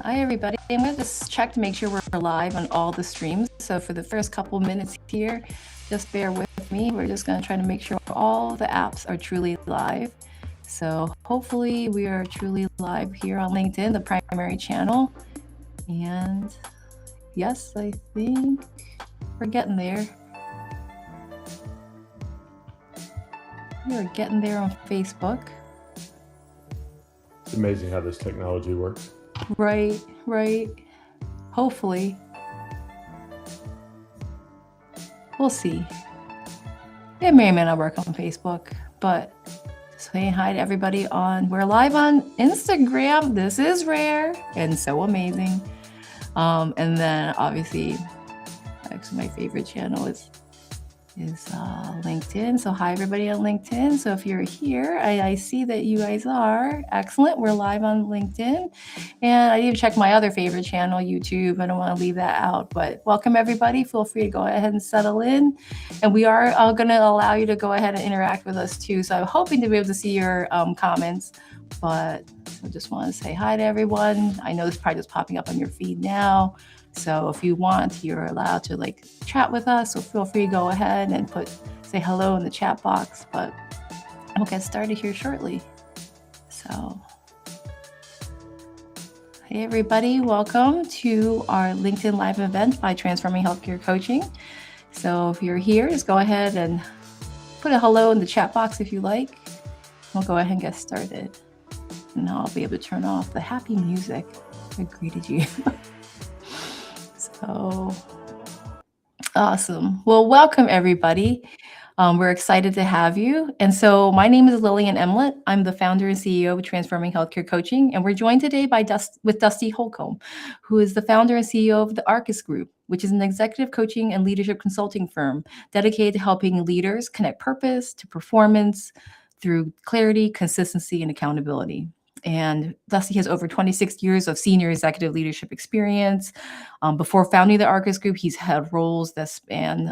Hi, everybody. I'm going to just check to make sure we're live on all the streams. So for the first couple minutes here, just bear with me. We're just going to try to make sure all the apps are truly live. So hopefully we are truly live here on LinkedIn, the primary channel. And yes, I think we're getting there. We're getting there on Facebook. It's amazing how this technology works. Right. Hopefully. We'll see. It may or may not work on Facebook, but saying hi to everybody we're live on Instagram. This is rare and so amazing. And then obviously, actually my favorite channel is LinkedIn. So hi everybody on LinkedIn. So if you're here, I see that you guys are excellent. We're live on LinkedIn, and I didn't check my other favorite channel, YouTube. I don't want to leave that out, but welcome everybody. Feel free to go ahead and settle in, and we are going to allow you to go ahead and interact with us too. So I'm hoping to be able to see your comments, but I just want to say hi to everyone. I know this is probably just popping up on your feed now. So if you want, you're allowed to chat with us. So feel free to go ahead and say hello in the chat box. But we'll get started here shortly. So, hey everybody, welcome to our LinkedIn Live event by Transforming Healthcare Coaching. So if you're here, just go ahead and put a hello in the chat box if you like. We'll go ahead and get started. And now I'll be able to turn off the happy music that greeted you. So awesome. Well, welcome everybody. We're excited to have you. And so my name is Lillian Emlett. I'm the founder and CEO of Transforming Healthcare Coaching. And we're joined today with Dusty Holcomb, who is the founder and CEO of the Arcqus Group, which is an executive coaching and leadership consulting firm dedicated to helping leaders connect purpose to performance through clarity, consistency, and accountability. And Dusty has over 26 years of senior executive leadership experience. Before founding the Arcqus Group, he's had roles that span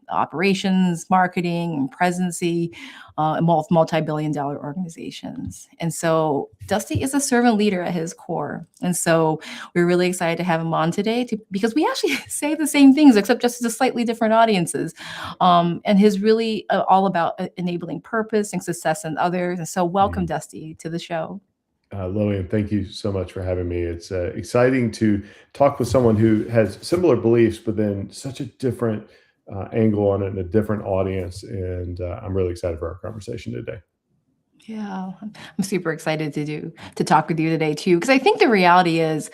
operations, marketing, and presidency in multi-billion-dollar organizations. And so Dusty is a servant leader at his core. And so we're really excited to have him on today because we actually say the same things, except just to slightly different audiences. And he's really all about enabling purpose and success in others. And so welcome, Dusty, to the show. Lillian, thank you so much for having me. It's exciting to talk with someone who has similar beliefs, but then such a different angle on it and a different audience. And I'm really excited for our conversation today. Yeah, I'm super excited to talk with you today too, because I think the reality is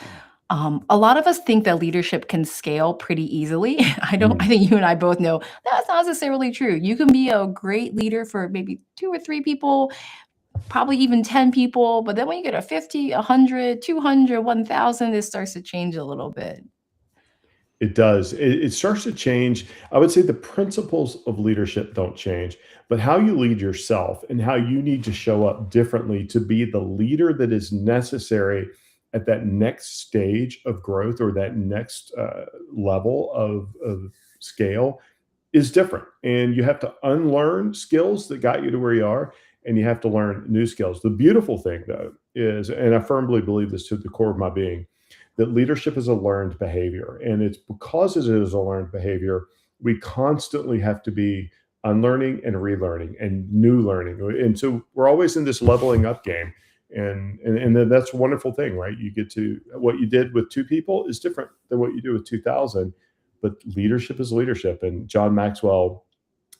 a lot of us think that leadership can scale pretty easily. I think you and I both know that's not necessarily true. You can be a great leader for maybe 2 or 3 people, probably even 10 people. But then when you get a 50, 100, 200, 1,000, it starts to change a little bit. It does. It starts to change. I would say the principles of leadership don't change, but how you lead yourself and how you need to show up differently to be the leader that is necessary at that next stage of growth or that next level of scale is different. And you have to unlearn skills that got you to where you are, and you have to learn new skills. The beautiful thing, though, is, and I firmly believe this to the core of my being, that leadership is a learned behavior. And it's because it is a learned behavior, we constantly have to be unlearning and relearning and new learning. And so we're always in this leveling up game. And then that's a wonderful thing, right? You get to, what you did with 2 people is different than what you do with 2,000, but leadership is leadership. And John Maxwell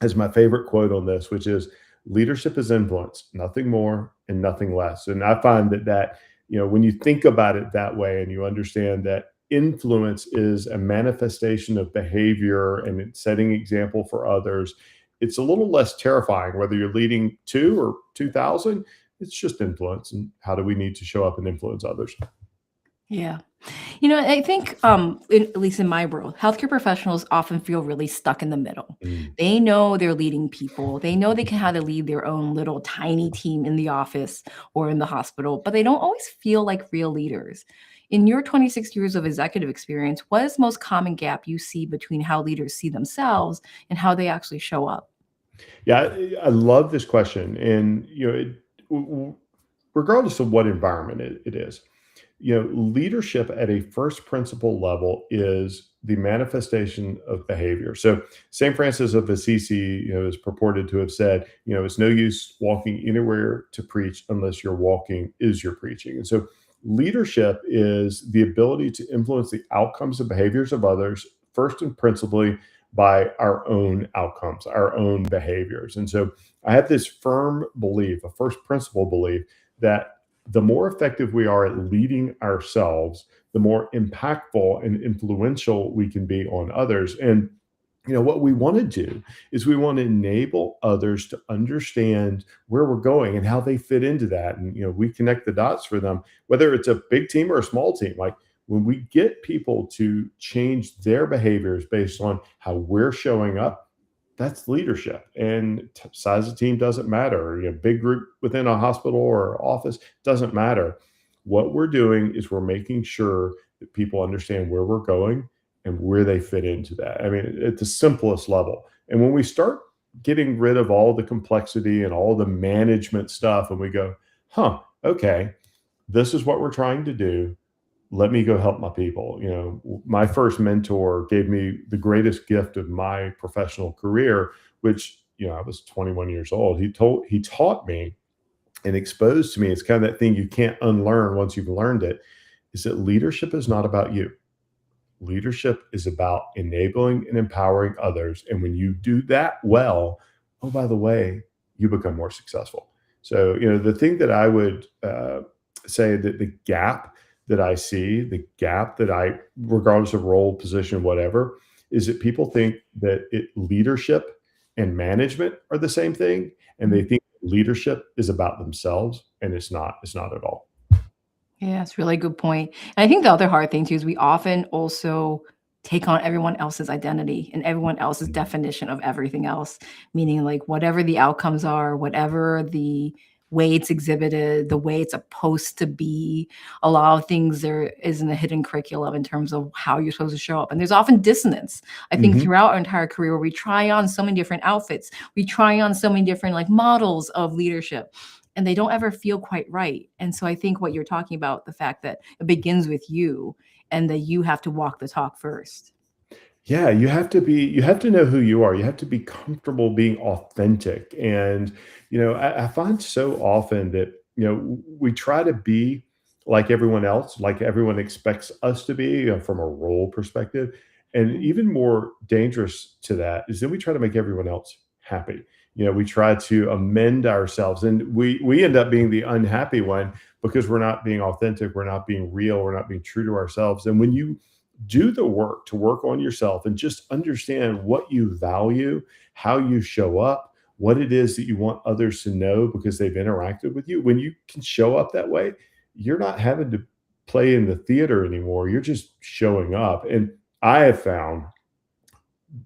has my favorite quote on this, which is, leadership is influence, nothing more and nothing less. And I find that when you think about it that way and you understand that influence is a manifestation of behavior and it's setting example for others, it's a little less terrifying whether you're leading 2 or 2,000. It's just influence. And how do we need to show up and influence others? Yeah. I think, at least in my world, healthcare professionals often feel really stuck in the middle. They know they're leading people. They know they can how to lead their own little tiny team in the office or in the hospital, but they don't always feel like real leaders. In your 26 years of executive experience, what is the most common gap you see between how leaders see themselves and how they actually show up? Yeah, I love this question. And, regardless of what environment it is, Leadership at a first principle level is the manifestation of behavior. So St. Francis of Assisi, is purported to have said, it's no use walking anywhere to preach unless your walking is your preaching. And so leadership is the ability to influence the outcomes and behaviors of others, first and principally by our own outcomes, our own behaviors. And so I have this firm belief, a first principle belief, that the more effective we are at leading ourselves, the more impactful and influential we can be on others. And what we want to do is we want to enable others to understand where we're going and how they fit into that. And we connect the dots for them, whether it's a big team or a small team. Like when we get people to change their behaviors based on how we're showing up, that's leadership. And size of team doesn't matter. Big group within a hospital or office doesn't matter. What we're doing is we're making sure that people understand where we're going and where they fit into that. I mean, at the simplest level. And when we start getting rid of all the complexity and all the management stuff, and we go, okay, this is what we're trying to do. Let me go help my people. My first mentor gave me the greatest gift of my professional career, which, I was 21 years old. He taught me and exposed to me. It's kind of that thing you can't unlearn once you've learned it, is that leadership is not about you. Leadership is about enabling and empowering others. And when you do that well, oh, by the way, you become more successful. So, the thing that I would say that the gap that I see, regardless of role, position, whatever, is that people think that leadership and management are the same thing. And they think leadership is about themselves. And it's not at all. Yeah, it's a really good point. And I think the other hard thing too is we often also take on everyone else's identity and everyone else's definition of everything else, meaning like whatever the outcomes are, whatever the way it's exhibited, the way it's supposed to be, a lot of things there isn't a hidden curriculum in terms of how you're supposed to show up. And there's often dissonance, I think, Mhm. throughout our entire career where we try on so many different outfits, we try on so many different like models of leadership and they don't ever feel quite right. And so I think what you're talking about, the fact that it begins with you and that you have to walk the talk first. Yeah, you have to know who you are. You have to be comfortable being authentic. And, I find so often that, we try to be like everyone else, like everyone expects us to be, from a role perspective. And Mhm. even more dangerous to that is that we try to make everyone else happy. We try to amend ourselves and we end up being the unhappy one because we're not being authentic, we're not being real, we're not being true to ourselves. And when you do the work to work on yourself and just understand what you value, how you show up, what it is that you want others to know because they've interacted with you. When you can show up that way, you're not having to play in the theater anymore. You're just showing up. And I have found,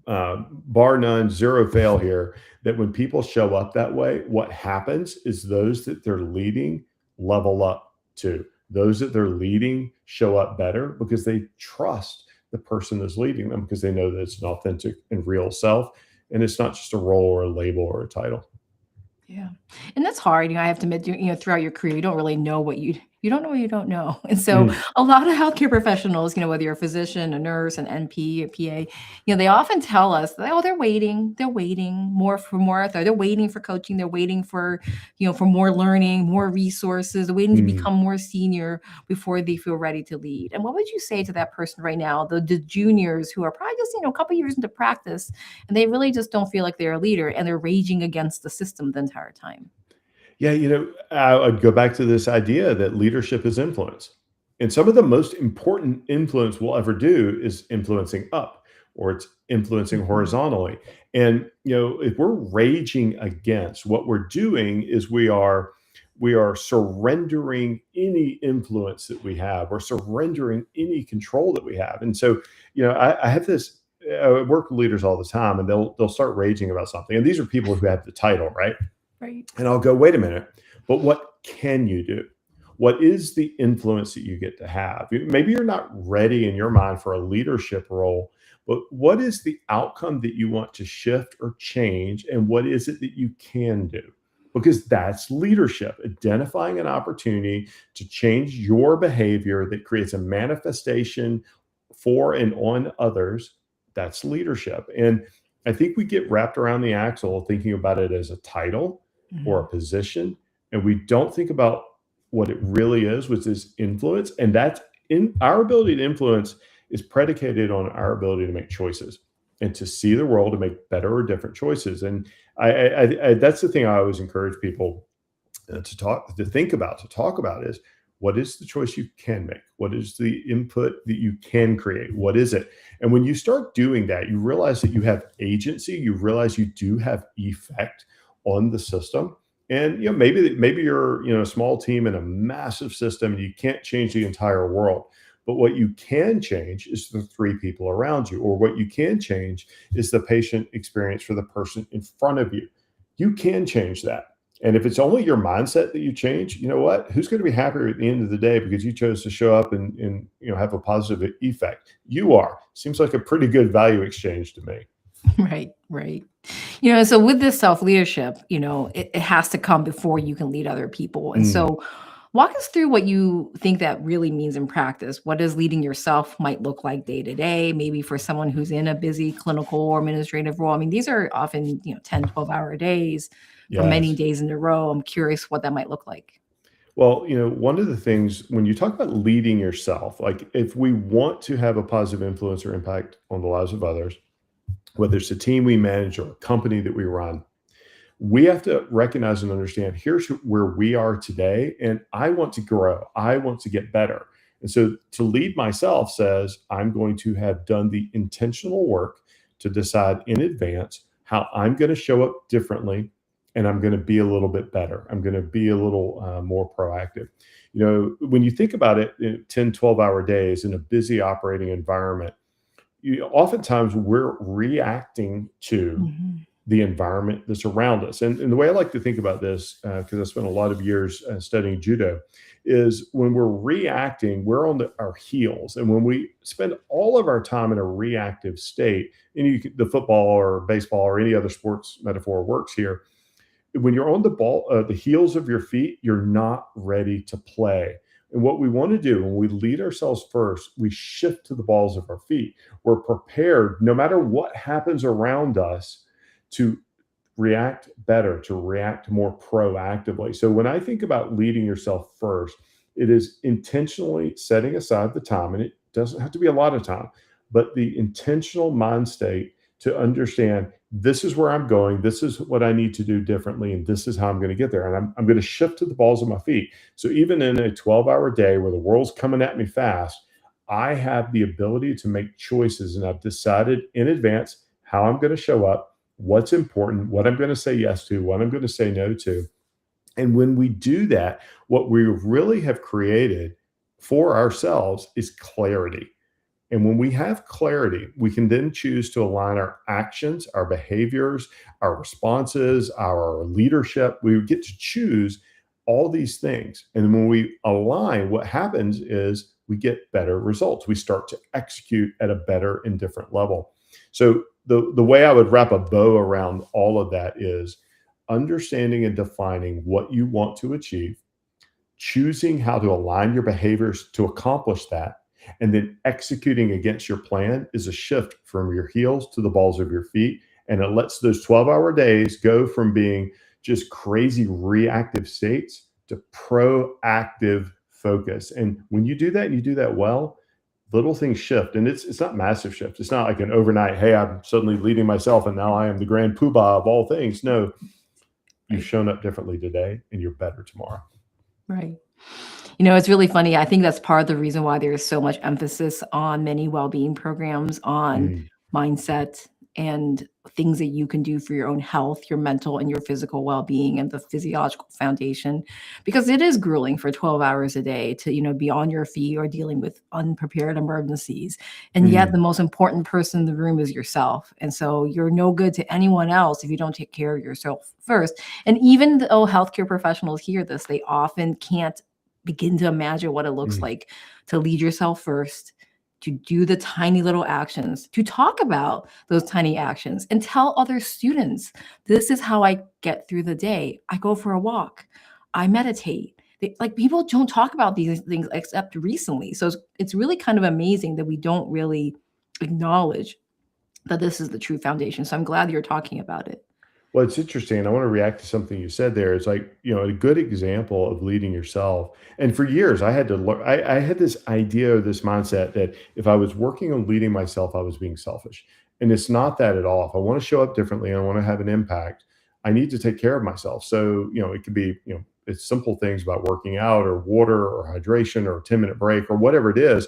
bar none, zero fail here, that when people show up that way, what happens is those that they're leading level up too. Those that they're leading show up better because they trust the person that's leading them because they know that it's an authentic and real self. And it's not just a role or a label or a title. Yeah. And that's hard. I have to admit, throughout your career, you don't really know you don't know what you don't know. And so Mm, a lot of healthcare professionals, whether you're a physician, a nurse, an NP, a PA, they often tell us that, oh, they're waiting more for more. They're waiting for coaching. They're waiting for more learning, more resources, they're waiting to mm. become more senior before they feel ready to lead. And what would you say to that person right now, the juniors who are probably just, a couple years into practice and they really just don't feel like they're a leader and they're raging against the system the entire time? Yeah, I'd go back to this idea that leadership is influence. And some of the most important influence we'll ever do is influencing up or it's influencing Mhm. horizontally. And if we're raging against, what we're doing is we are surrendering any influence that we have. We're surrendering any control that we have. And so, I have this I work with leaders all the time and they'll start raging about something. And these are people who have the title, right? Right. And I'll go, wait a minute, but what can you do? What is the influence that you get to have? Maybe you're not ready in your mind for a leadership role, but what is the outcome that you want to shift or change? And what is it that you can do? because that's leadership, identifying an opportunity to change your behavior that creates a manifestation for and on others. That's leadership. And I think we get wrapped around the axle thinking about it as a title or a Mhm. position, and we don't think about what it really is, which is influence. And that's in our ability to influence is predicated on our ability to make choices and to see the world and make better or different choices. And that's the thing I always encourage people to talk about is what is the choice you can make? What is the input that you can create? What is it? And when you start doing that, you realize that you have agency. You realize you do have effect on the system. And maybe you're a small team in a massive system and you can't change the entire world. But what you can change is the three people around you, or what you can change is the patient experience for the person in front of you. You can change that. And if it's only your mindset that you change, you know what? Who's going to be happier at the end of the day because you chose to show up and have a positive effect? You are. Seems like a pretty good value exchange to me. Right, right. So with this self-leadership, it has to come before you can lead other people. And Mm, so walk us through what you think that really means in practice. What does leading yourself might look like day to day, maybe for someone who's in a busy clinical or administrative role. I mean, these are often, 10, 12-hour days for many yes. days in a row. I'm curious what that might look like. Well, one of the things when you talk about leading yourself, like if we want to have a positive influence or impact on the lives of others, whether it's a team we manage or a company that we run, we have to recognize and understand here's where we are today, and I want to grow. I want to get better. And so to lead myself says I'm going to have done the intentional work to decide in advance how I'm going to show up differently, and I'm going to be a little bit better. I'm going to be a little more proactive. When you think about it, 10, 12-hour days in a busy operating environment, oftentimes we're reacting to Mhm. the environment that's around us. And the way I like to think about this, because I spent a lot of years studying judo, is when we're reacting, we're on our heels. And when we spend all of our time in a reactive state, and the football or baseball or any other sports metaphor works here, when you're on the heels of your feet, you're not ready to play. And what we want to do when we lead ourselves first, we shift to the balls of our feet. We're prepared no matter what happens around us to react better, to react more proactively. So when I think about leading yourself first, it is intentionally setting aside the time, and it doesn't have to be a lot of time, but the intentional mind state to understand this is where I'm going, this is what I need to do differently, and this is how I'm going to get there. And I'm going to shift to the balls of my feet. So even in a 12-hour day where the world's coming at me fast, I have the ability to make choices, and I've decided in advance how I'm going to show up, what's important, what I'm going to say yes to, what I'm going to say no to. And when we do that, what we really have created for ourselves is clarity. And when we have clarity, we can then choose to align our actions, our behaviors, our responses, our leadership. We get to choose all these things. And when we align, what happens is we get better results. We start to execute at a better and different level. So the way I would wrap a bow around all of that is understanding and defining what you want to achieve, choosing how to align your behaviors to accomplish that, and then executing against your plan is a shift from your heels to the balls of your feet. And it lets those 12-hour days go from being just crazy reactive states to proactive focus. And when you do that and you do that well, little things shift. And it's not massive shift. It's not like an overnight, hey, I'm suddenly leading myself and now I am the grand poobah of all things. No, you've Right. shown up differently today and you're better tomorrow. Right. It's really funny. I think that's part of the reason why there's so much emphasis on many well-being programs on Mm, mindset and things that you can do for your own health, your mental and your physical well-being and the physiological foundation. Because it is grueling for 12 hours a day to, be on your feet or dealing with unprepared emergencies. And yet the mm, most important person in the room is yourself. And so you're no good to anyone else if you don't take care of yourself first. And even though healthcare professionals hear this, they often can't begin to imagine what it looks mm. like to lead yourself first, to do the tiny little actions, to talk about those tiny actions and tell other students, this is how I get through the day. I go for a walk, I meditate. Like people don't talk about these things except recently. So it's really kind of amazing that we don't really acknowledge that this is the true foundation. So I'm glad you're talking about it. Well, it's interesting, and I want to react to something you said there. It's like, a good example of leading yourself. And for years, I had to learn, I had this idea or this mindset that if I was working on leading myself, I was being selfish. And it's not that at all. If I want to show up differently and I want to have an impact, I need to take care of myself. So, it could be, it's simple things about working out or water or hydration or a 10-minute break or whatever it is.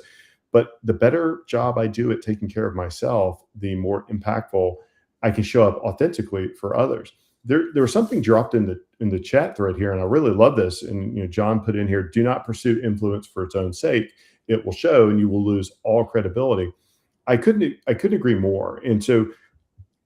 But the better job I do at taking care of myself, the more impactful I can show up authentically for others. There was something dropped in the chat thread here, and I really love this. And John put in here: do not pursue influence for its own sake. It will show, and you will lose all credibility. I couldn't agree more. And so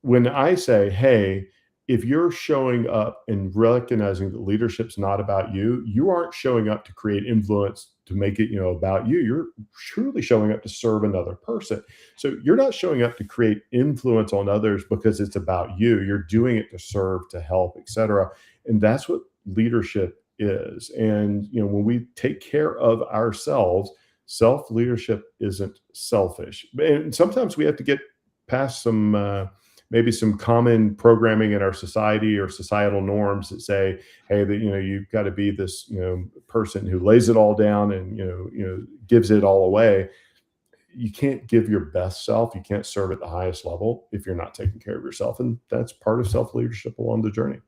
when I say, hey, if you're showing up and recognizing that leadership's not about you, you aren't showing up to create influence to make it, about you. You're truly showing up to serve another person. So you're not showing up to create influence on others because it's about you. You're doing it to serve, to help, etc. And that's what leadership is. And when we take care of ourselves, self leadership isn't selfish. And sometimes we have to get past some maybe some common programming in our society or societal norms that say, hey, that you've got to be this person who lays it all down and gives it all away. You can't give your best self. You can't serve at the highest level if you're not taking care of yourself, and that's part of self leadership along the journey.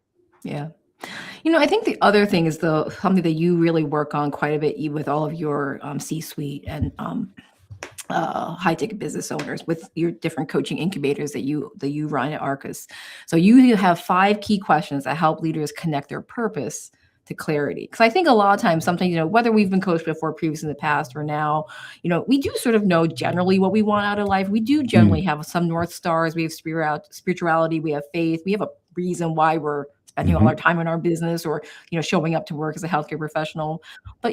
Yeah. I think the other thing is something that you really work on quite a bit with all of your C-suite and high ticket business owners with your different coaching incubators that you run at Arcqus. So you have 5 key questions that help leaders connect their purpose to clarity. Because I think a lot of times, sometimes, whether we've been coached before, previously in the past, or now, we do sort of know generally what we want out of life. We do generally have some North Stars. We have spirituality, we have faith, we have a reason why we're spending all our time in our business or, showing up to work as a healthcare professional. But,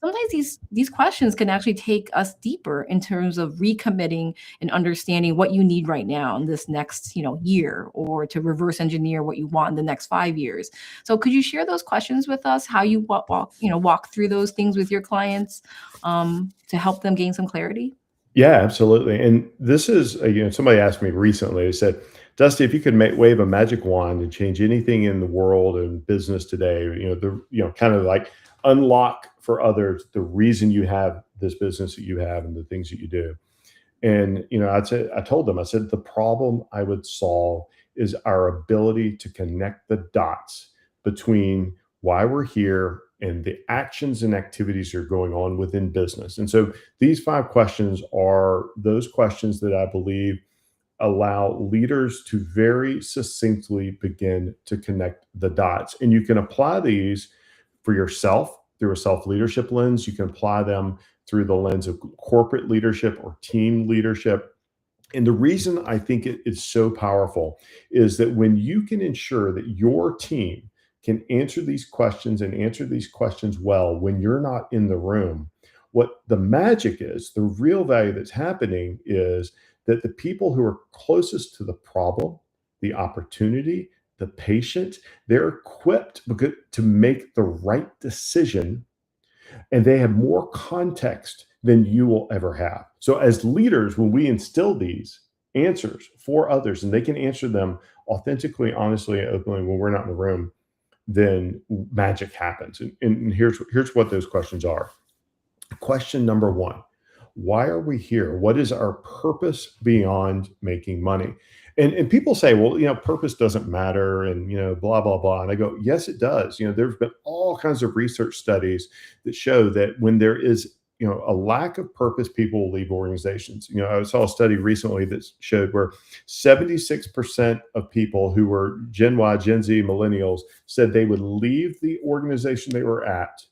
sometimes these questions can actually take us deeper in terms of recommitting and understanding what you need right now in this next, year, or to reverse engineer what you want in the next 5 years. So could you share those questions with us, how you walk through those things with your clients to help them gain some clarity? Yeah, absolutely. And this is, somebody asked me recently, they said, Dusty, if you could wave a magic wand and change anything in the world and business today, kind of like unlock for others the reason you have this business that you have and the things that you do. And, I told them, I said, the problem I would solve is our ability to connect the dots between why we're here and the actions and activities that are going on within business. And so these 5 questions are those questions that I believe allow leaders to very succinctly begin to connect the dots. And you can apply these for yourself through a self leadership lens. You can apply them through the lens of corporate leadership or team leadership. And the reason I think it is so powerful is that when you can ensure that your team can answer these questions and answer these questions well when you're not in the room, what the magic is, the real value that's happening is that the people who are closest to the problem, the opportunity, the patient, they're equipped to make the right decision, and they have more context than you will ever have. So as leaders, when we instill these answers for others and they can answer them authentically, honestly, and openly when we're not in the room, then magic happens. And here's what those questions are. Question number 1: why are we here? What is our purpose beyond making money? And people say, well, purpose doesn't matter and, blah, blah, blah. And I go, yes, it does. There's been all kinds of research studies that show that when there is, a lack of purpose, people will leave organizations. I saw a study recently that showed where 76% of people who were Gen Y, Gen Z, millennials said they would leave the organization they were at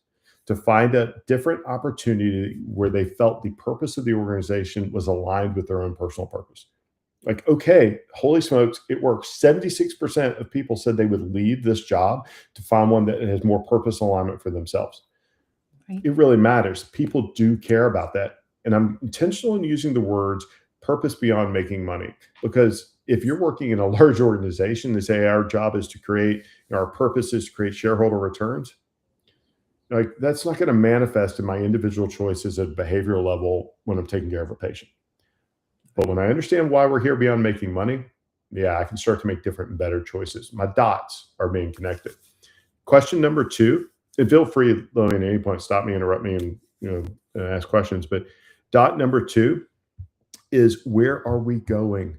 to find a different opportunity where they felt the purpose of the organization was aligned with their own personal purpose. Like, okay, holy smokes, it works. 76% of people said they would leave this job to find one that has more purpose alignment for themselves. Right. It really matters. People do care about that. And I'm intentional in using the words purpose beyond making money, because if you're working in a large organization and say our job is to create, our purpose is to create shareholder returns, like that's not going to manifest in my individual choices at a behavioral level when I'm taking care of a patient. But when I understand why we're here beyond making money, yeah, I can start to make different and better choices. My dots are being connected. Question number two, and feel free, Lillian, at any point, stop me, interrupt me, and ask questions. But dot number two is, where are we going?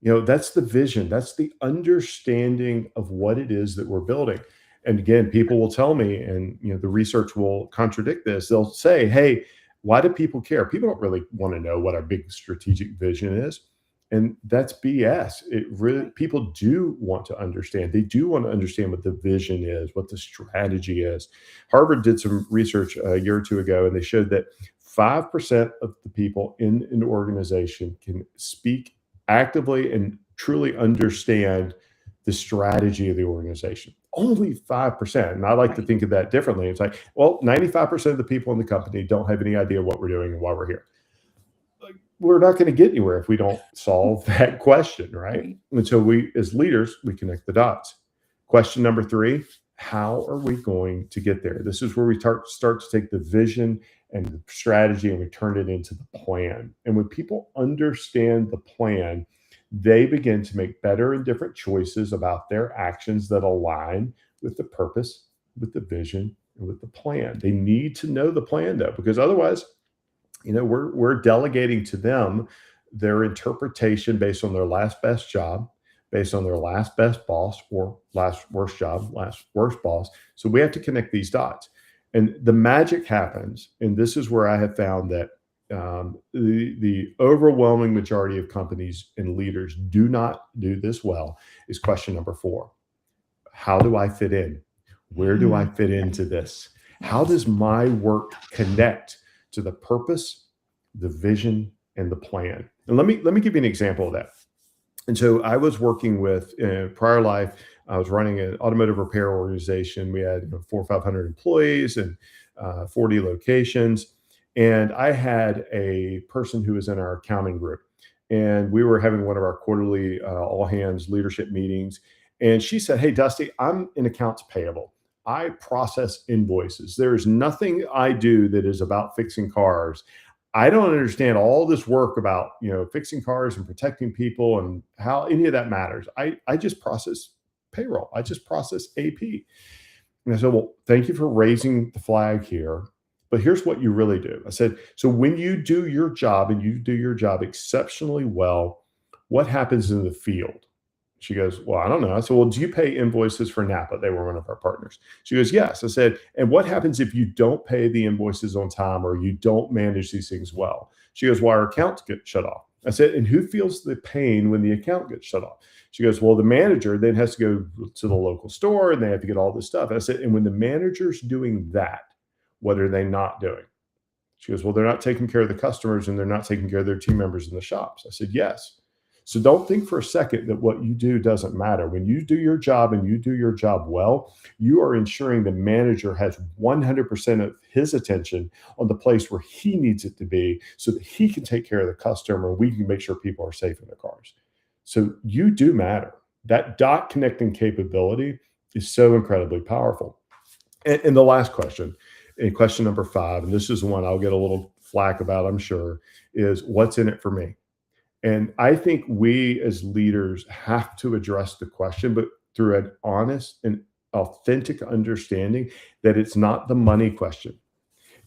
That's the vision. That's the understanding of what it is that we're building. And again, people will tell me, and the research will contradict this. They'll say, "Hey, why do people care? People don't really want to know what our big strategic vision is." And that's BS. It really, people do want to understand. They do want to understand what the vision is, what the strategy is. Harvard did some research a year or two ago, and they showed that 5% of the people in an organization can speak actively and truly understand the strategy of the organization. Only 5%. And I like to Right. think of that differently. It's like, well, 95% of the people in the company don't have any idea what we're doing and why we're here. Like, we're not going to get anywhere if we don't solve that question, right? Right. And so we, as leaders, we connect the dots. Question number three, how are we going to get there? This is where we start to take the vision and the strategy and we turn it into the plan. And when people understand the plan, they begin to make better and different choices about their actions that align with the purpose, with the vision, and with the plan. They need to know the plan, though, because otherwise, we're delegating to them their interpretation based on their last best job, based on their last best boss, or last worst job, last worst boss. So we have to connect these dots. And the magic happens, and this is where I have found that the overwhelming majority of companies and leaders do not do this well, is question number four. How do I fit in? Where do I fit Right. into this? How Yes. does my work connect to the purpose, the vision, and the plan? And let me give you an example of that. And so I was working with, in a prior life, I was running an automotive repair organization. We had 400 or 500 employees and 40 locations. And I had a person who was in our accounting group. And we were having one of our quarterly all hands leadership meetings. And she said, "Hey, Dusty, I'm in accounts payable. I process invoices. There's nothing I do that is about fixing cars. I don't understand all this work about, fixing cars and protecting people and how any of that matters. I just process payroll. I just process AP." And I said, "Well, thank you for raising the flag here. But here's what you really do." I said, "So when you do your job and you do your job exceptionally well, what happens in the field?" She goes, "Well, I don't know." I said, "Well, do you pay invoices for Napa?" They were one of our partners. She goes, "Yes." I said, "And what happens if you don't pay the invoices on time or you don't manage these things well?" She goes, "Well, our accounts get shut off." I said, "And who feels the pain when the account gets shut off?" She goes, "Well, the manager then has to go to the local store and they have to get all this stuff." And I said, "And when the manager's doing that, what are they not doing?" She goes, "Well, they're not taking care of the customers and they're not taking care of their team members in the shops." I said, "Yes." So don't think for a second that what you do doesn't matter. When you do your job and you do your job well, you are ensuring the manager has 100% of his attention on the place where he needs it to be so that he can take care of the customer and we can make sure people are safe in their cars. So you do matter. That dot connecting capability is so incredibly powerful. And the last question, and question number five, and this is the one I'll get a little flack about, I'm sure, is what's in it for me? And I think we as leaders have to address the question, but through an honest and authentic understanding that it's not the money question.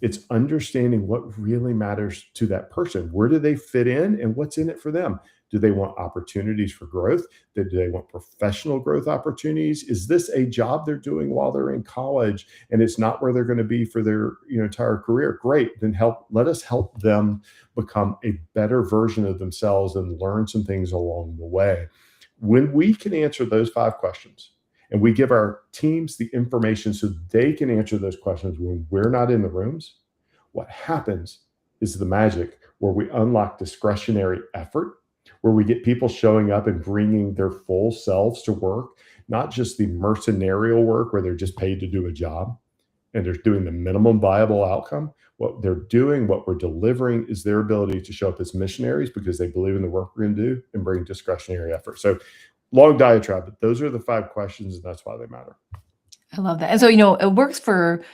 It's understanding what really matters to that person. Where do they fit in and what's in it for them? Do they want opportunities for growth? Do they want professional growth opportunities? Is this a job they're doing while they're in college and it's not where they're going to be for their entire career? Great. Then let us help them become a better version of themselves and learn some things along the way. When we can answer those five questions, and we give our teams the information so they can answer those questions when we're not in the rooms, what happens is the magic where we unlock discretionary effort, where we get people showing up and bringing their full selves to work, not just the mercenarial work where they're just paid to do a job. and they're doing the minimum viable outcome, what they're doing, what we're delivering is their ability to show up as missionaries because they believe in the work we're going to do and bring discretionary effort. So long diatribe, but those are the 5 questions, and that's why they matter. I love that. And so, it works for,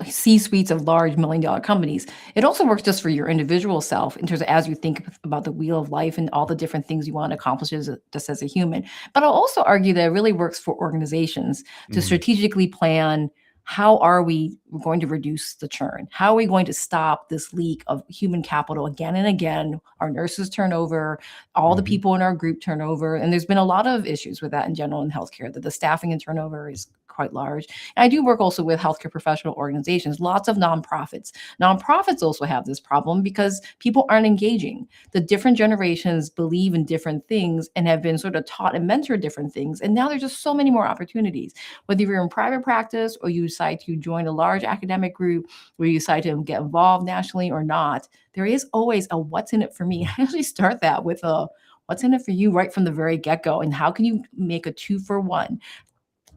C-suites of large million-dollar companies. It also works just for your individual self in terms of as you think about the wheel of life and all the different things you want to accomplish just as a human. But I'll also argue that it really works for organizations to Mhm. strategically plan how are we going to reduce the churn? How are we going to stop this leak of human capital again and again? Our nurses turn over, all the Mhm. people in our group turn over, and there's been a lot of issues with that in general in healthcare, that the staffing and turnover is quite large. And I do work also with healthcare professional organizations, lots of nonprofits. Nonprofits also have this problem because people aren't engaging. The different generations believe in different things and have been sort of taught and mentored different things. And now there's just so many more opportunities. Whether you're in private practice or you decide to join a large academic group, where you decide to get involved nationally or not, there is always a what's in it for me. I actually start that with a what's in it for you right from the very get-go, and how can you make a 2-for-1?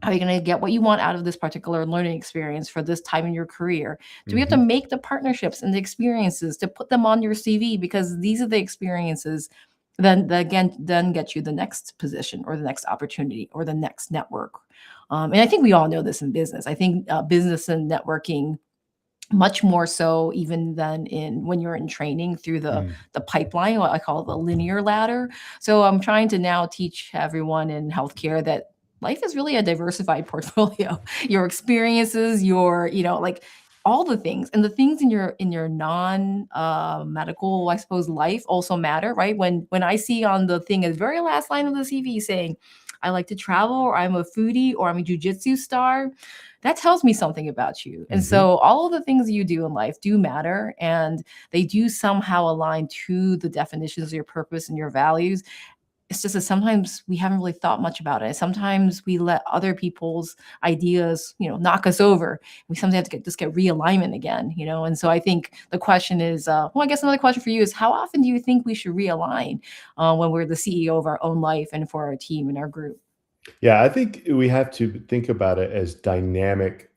How are you going to get what you want out of this particular learning experience for this time in your career? Do we have to Mhm. make the partnerships and the experiences to put them on your CV, because these are the experiences that again then get you the next position or the next opportunity or the next network. And I think we all know this in business. I think business and networking much more so even than in when you're in training through Mm. the pipeline, what I call the linear ladder. So I'm trying to now teach everyone in healthcare that life is really a diversified portfolio. Your experiences, your, like all the things, and the things in your non medical, I suppose, life also matter, right? When I see on the thing at the very last line of the CV saying, I like to travel, or I'm a foodie, or I'm a jujitsu star, that tells me something about you. And Mhm. so all of the things you do in life do matter, and they do somehow align to the definitions of your purpose and your values. It's just that sometimes we haven't really thought much about it. Sometimes we let other people's ideas, knock us over. We sometimes have to just get realignment again. And so I think the question is, well, I guess another question for you is, how often do you think we should realign when we're the CEO of our own life and for our team and our group? Yeah, I think we have to think about it as dynamic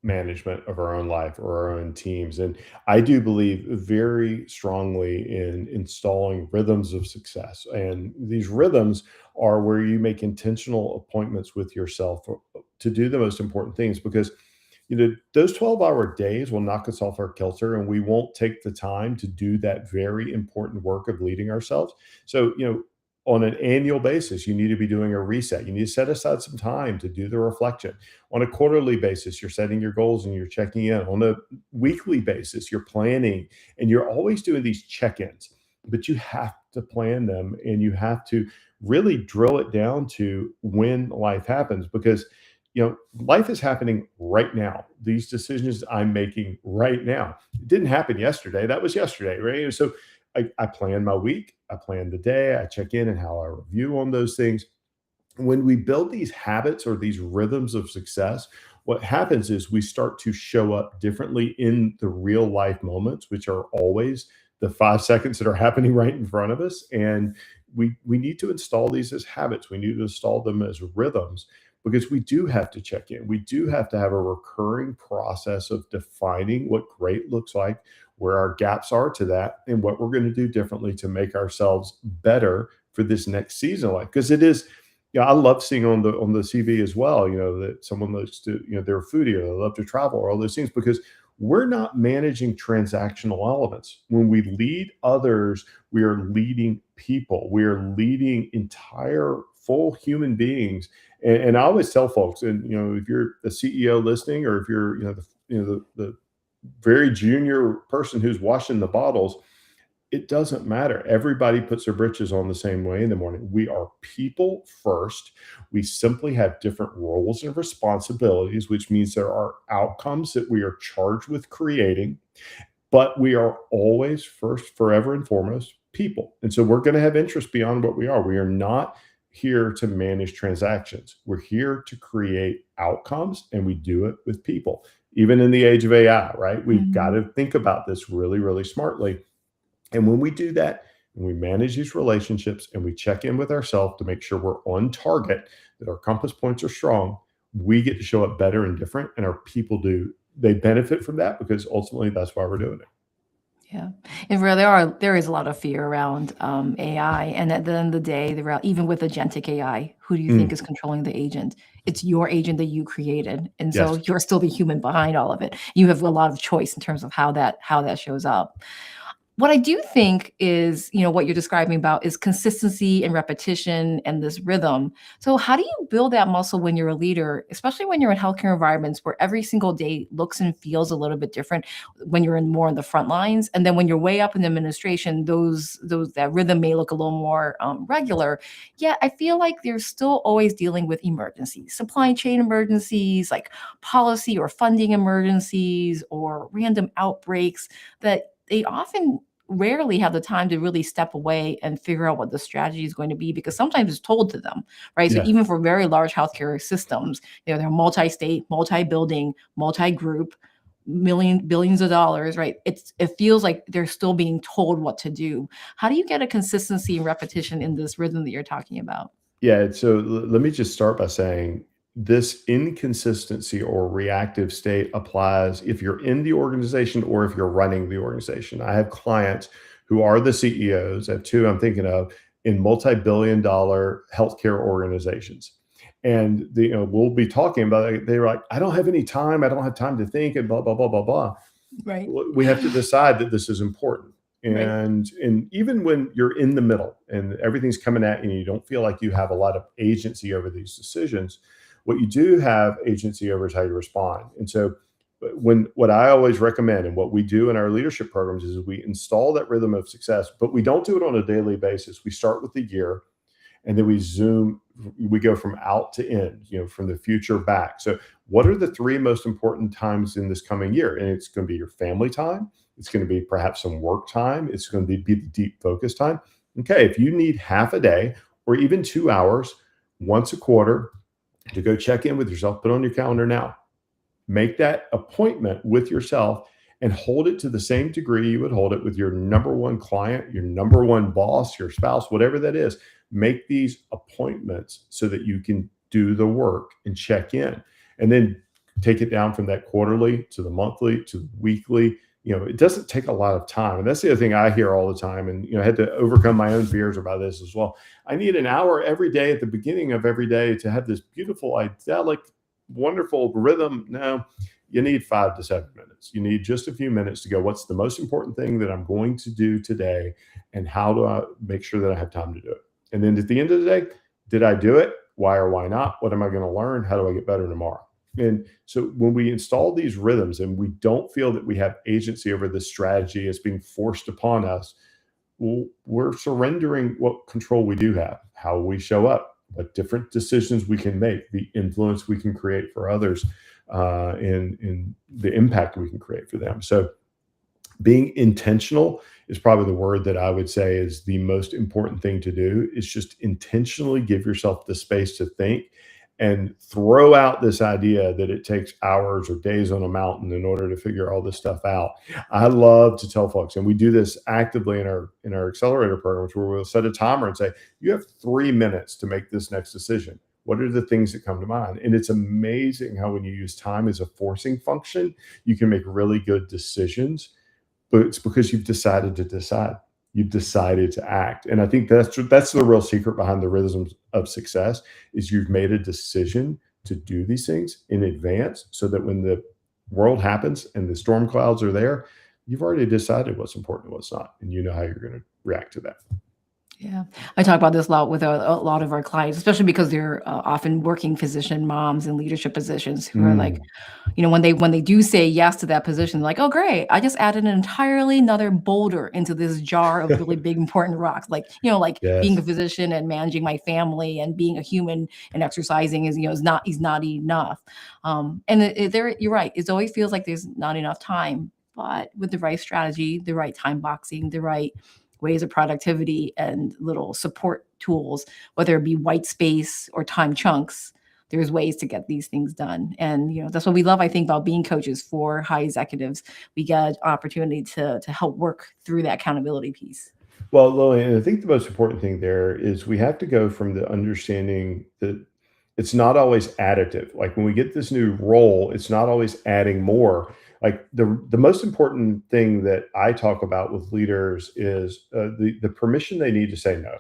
management of our own life or our own teams. And I do believe very strongly in installing rhythms of success. And these rhythms are where you make intentional appointments with yourself to do the most important things, because those 12-hour days will knock us off our kilter and we won't take the time to do that very important work of leading ourselves. So, on an annual basis, you need to be doing a reset. You need to set aside some time to do the reflection. On a quarterly basis, you're setting your goals and you're checking in. On a weekly basis, you're planning, and you're always doing these check-ins. But you have to plan them, and you have to really drill it down to when life happens, because life is happening right now. These decisions I'm making right now, it didn't happen yesterday. That was yesterday, right? So I plan my week, I plan the day, I check in and how I review on those things. When we build these habits or these rhythms of success, what happens is we start to show up differently in the real life moments, which are always the 5 seconds that are happening right in front of us. And we need to install these as habits. We need to install them as rhythms, because we do have to check in. We do have to have a recurring process of defining what great looks like, where our gaps are to that, and what we're going to do differently to make ourselves better for this next season of life. Because it is, yeah, I love seeing on the CV as well, that someone likes to, they're a foodie or they love to travel or all those things, because we're not managing transactional elements. When we lead others, we are leading people. We are leading entire full human beings. And I always tell folks, and if you're a CEO listening, or if you're, the very junior person who's washing the bottles, it doesn't matter. Everybody puts their britches on the same way in the morning. We are people first. We simply have different roles and responsibilities, which means there are outcomes that we are charged with creating, but we are always first, forever and foremost, people. And so we're going to have interests beyond what we are. We are not here to manage transactions. We're here to create outcomes, and we do it with people. Even in the age of AI, right? We've got Mhm. to think about this really, really smartly. And when we do that, and we manage these relationships, and we check in with ourselves to make sure we're on target, that our compass points are strong, we get to show up better and different, and our people do. They benefit from that because ultimately that's why we're doing it. Yeah, and there is a lot of fear around AI, and at the end of the day, even with agentic AI, who do you think Mm, is controlling the agent? It's your agent that you created, and so yes. you're still the human behind all of it. You have a lot of choice in terms of how that shows up. What I do think is, what you're describing about is consistency and repetition and this rhythm. So, how do you build that muscle when you're a leader, especially when you're in healthcare environments where every single day looks and feels a little bit different when you're in more on the front lines, and then when you're way up in administration, those that rhythm may look a little more regular. Yet, I feel like they're still always dealing with emergencies, supply chain emergencies, like policy or funding emergencies, or random outbreaks that they often rarely have the time to really step away and figure out what the strategy is going to be, because sometimes it's told to them, right? So Yeah. even for very large healthcare systems, they're multi-state, multi-building, multi-group, billions of dollars, right? It feels like they're still being told what to do. How do you get a consistency and repetition in this rhythm that you're talking about? Yeah. So let me just start by saying this inconsistency or reactive state applies if you're in the organization or if you're running the organization. I have clients who are the CEOs. I have two I'm thinking of in multi-billion dollar healthcare organizations. And we'll be talking about it. They're like, I don't have any time. I don't have time to think and blah, blah, blah, blah, blah. Right, We have to decide that this is important. right. And even when you're in the middle and everything's coming at you and you don't feel like you have a lot of agency over these decisions, what you do have agency over is how you respond. And so when what I always recommend and what we do in our leadership programs is we install that rhythm of success, but we don't do it on a daily basis. We start with the year and then we go from out to in, from the future back. So what are the three most important times in this coming year? And it's going to be your family time, it's going to be perhaps some work time, it's going to be the deep focus time. Okay, if you need half a day or even 2 hours once a quarter to go check in with yourself, put on your calendar now. Make that appointment with yourself and hold it to the same degree you would hold it with your number one client, your number one boss, your spouse, whatever that is. Make these appointments so that you can do the work and check in. And then take it down from that quarterly to the monthly to the weekly. It doesn't take a lot of time. And that's the other thing I hear all the time. And, I had to overcome my own fears about this as well. I need an hour every day at the beginning of every day to have this beautiful, idyllic, wonderful rhythm. No, you need 5 to 7 minutes. You need just a few minutes to go, what's the most important thing that I'm going to do today? And how do I make sure that I have time to do it? And then at the end of the day, did I do it? Why or why not? What am I going to learn? How do I get better tomorrow? And so when we install these rhythms and we don't feel that we have agency over this strategy as being forced upon us, well, we're surrendering what control we do have, how we show up, what different decisions we can make, the influence we can create for others, and the impact we can create for them. So being intentional is probably the word that I would say is the most important thing to do, is just intentionally give yourself the space to think and throw out this idea that it takes hours or days on a mountain in order to figure all this stuff out. I love to tell folks, and we do this actively in our accelerator programs, where we'll set a timer and say, you have 3 minutes to make this next decision. What are the things that come to mind? And it's amazing how when you use time as a forcing function, you can make really good decisions, but it's because you've decided to decide. You've decided to act. And I think that's the real secret behind the rhythms of success, is you've made a decision to do these things in advance so that when the world happens and the storm clouds are there, you've already decided what's important and what's not, and you know how you're going to react to that. Yeah, I talk about this a lot with a lot of our clients, especially because they're often working physician moms in leadership positions who are like, Mm, when they do say yes to that position, like, oh great, I just added an entirely another boulder into this jar of really big important rocks. Like, like being a yes. physician and managing my family and being a human and exercising is not enough. And you're right. It always feels like there's not enough time, but with the right strategy, the right time boxing, the right ways of productivity and little support tools, whether it be white space or time chunks, there's ways to get these things done. And that's what we love, I think, about being coaches for high executives. We get an opportunity to help work through that accountability piece. Well, Lillian, I think the most important thing there is we have to go from the understanding that It's not always additive. Like when we get this new role, it's not always adding more. Like the most important thing that I talk about with leaders is the permission they need to say no.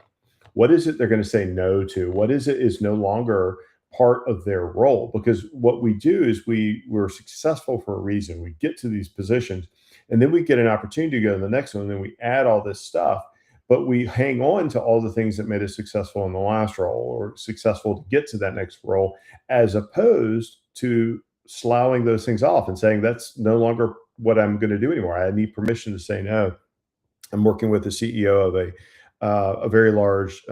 What is it they're going to say no to? What is it is no longer part of their role? Because what we do is we're successful for a reason. We get to these positions, and then we get an opportunity to go to the next one, and then we add all this stuff, but we hang on to all the things that made us successful in the last role or successful to get to that next role, as opposed to sloughing those things off and saying that's no longer what I'm going to do anymore. I need permission to say no. I'm working with the CEO of a very large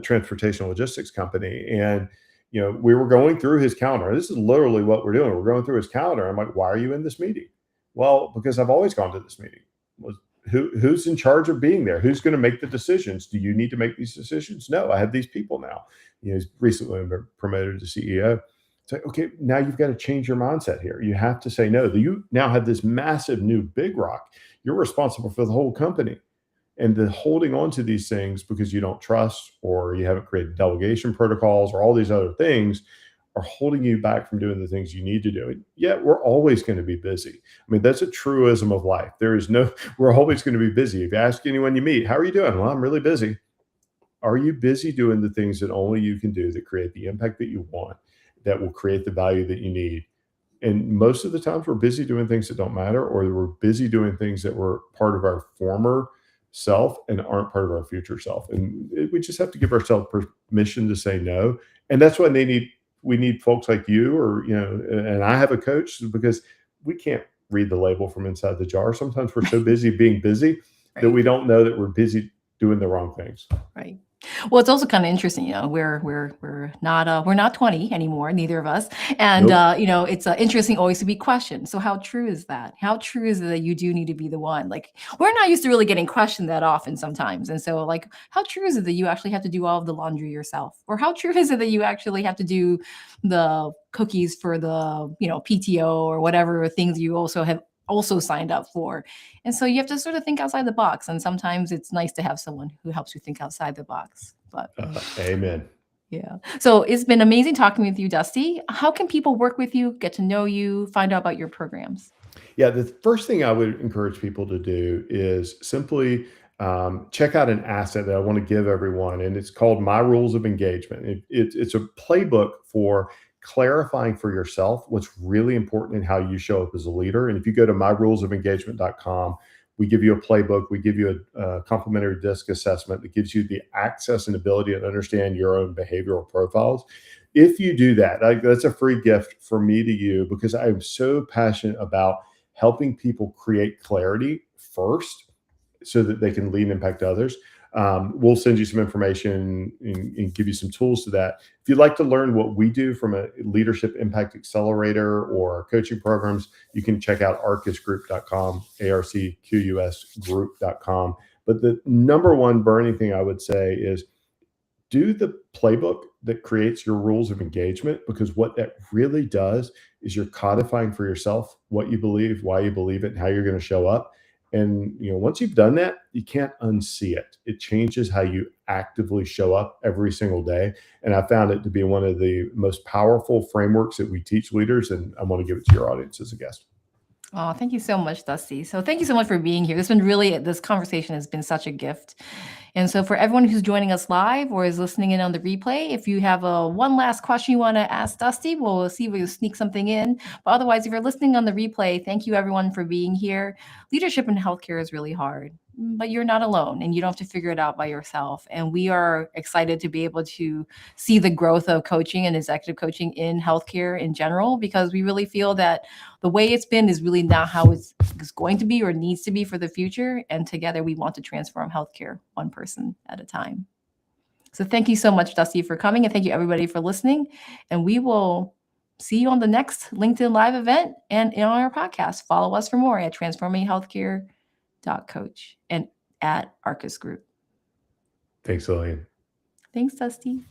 transportation logistics company, and we were going through his calendar. This is literally what we're doing. We're going through his calendar. I'm like, "Why are you in this meeting?" Well, because I've always gone to this meeting. Was who's in charge of being there? Who's going to make the decisions? Do you need to make these decisions? No, I have these people now. He's recently been promoted to CEO. It's like, okay, now you've got to change your mindset here. You have to say no. You now have this massive new big rock. You're responsible for the whole company. And the holding on to these things because you don't trust or you haven't created delegation protocols or all these other things are holding you back from doing the things you need to do. And yet we're always going to be busy. I mean, that's a truism of life. There is no, we're always going to be busy. If you ask anyone you meet, how are you doing? Well, I'm really busy. Are you busy doing the things that only you can do that create the impact that you want, that will create the value that you need? And most of the times we're busy doing things that don't matter, or we're busy doing things that were part of our former self and aren't part of our future self. And we just have to give ourselves permission to say no. And that's why we need folks like you, or, and I have a coach, because we can't read the label from inside the jar. Sometimes we're so busy being busy that Right. we don't know that we're busy doing the wrong things. Right. Well, it's also kind of interesting, we're not 20 anymore, neither of us, and Nope. it's interesting always to be questioned. So how true is that? How true is it that you do need to be the one? Like we're not used to really getting questioned that often sometimes, and so like how true is it that you actually have to do all of the laundry yourself, or how true is it that you actually have to do the cookies for the PTO or whatever things you also signed up for? And so you have to sort of think outside the box. And sometimes it's nice to have someone who helps you think outside the box. But Amen. yeah. So it's been amazing talking with you, Dusty. How can people work with you, get to know you, find out about your programs? Yeah, the first thing I would encourage people to do is simply check out an asset that I want to give everyone, and it's called My Rules of Engagement. It's a playbook for clarifying for yourself what's really important in how you show up as a leader. And if you go to myrulesofengagement.com, we give you a playbook, we give you a complimentary disc assessment that gives you the access and ability to understand your own behavioral profiles. If you do that, that's a free gift for me to you, because I'm so passionate about helping people create clarity first so that they can lead and impact others. We'll send you some information and give you some tools to that. If you'd like to learn what we do from a leadership impact accelerator or coaching programs, you can check out arcqusgroup.com, ARCQUS group.com. But the number one burning thing I would say is do the playbook that creates your rules of engagement, because what that really does is you're codifying for yourself what you believe, why you believe it, and how you're going to show up. And once you've done that, you can't unsee it. It changes how you actively show up every single day. And I found it to be one of the most powerful frameworks that we teach leaders. And I want to give it to your audience as a guest. Oh, thank you so much, Dusty. So thank you so much for being here. This conversation has been such a gift. And so for everyone who's joining us live or is listening in on the replay, if you have one last question you want to ask Dusty, we'll see if we can sneak something in. But otherwise, if you're listening on the replay, thank you everyone for being here. Leadership in healthcare is really hard, but you're not alone and you don't have to figure it out by yourself. And we are excited to be able to see the growth of coaching and executive coaching in healthcare in general, because we really feel that the way it's been is really not how it's going to be or needs to be for the future. And together we want to transform healthcare one person at a time. So thank you so much, Dusty, for coming. And thank you everybody for listening. And we will see you on the next LinkedIn Live event and on our podcast. Follow us for more at transforminghealthcare.coach and at Arcqus Group. Thanks, Lillian. Thanks, Dusty.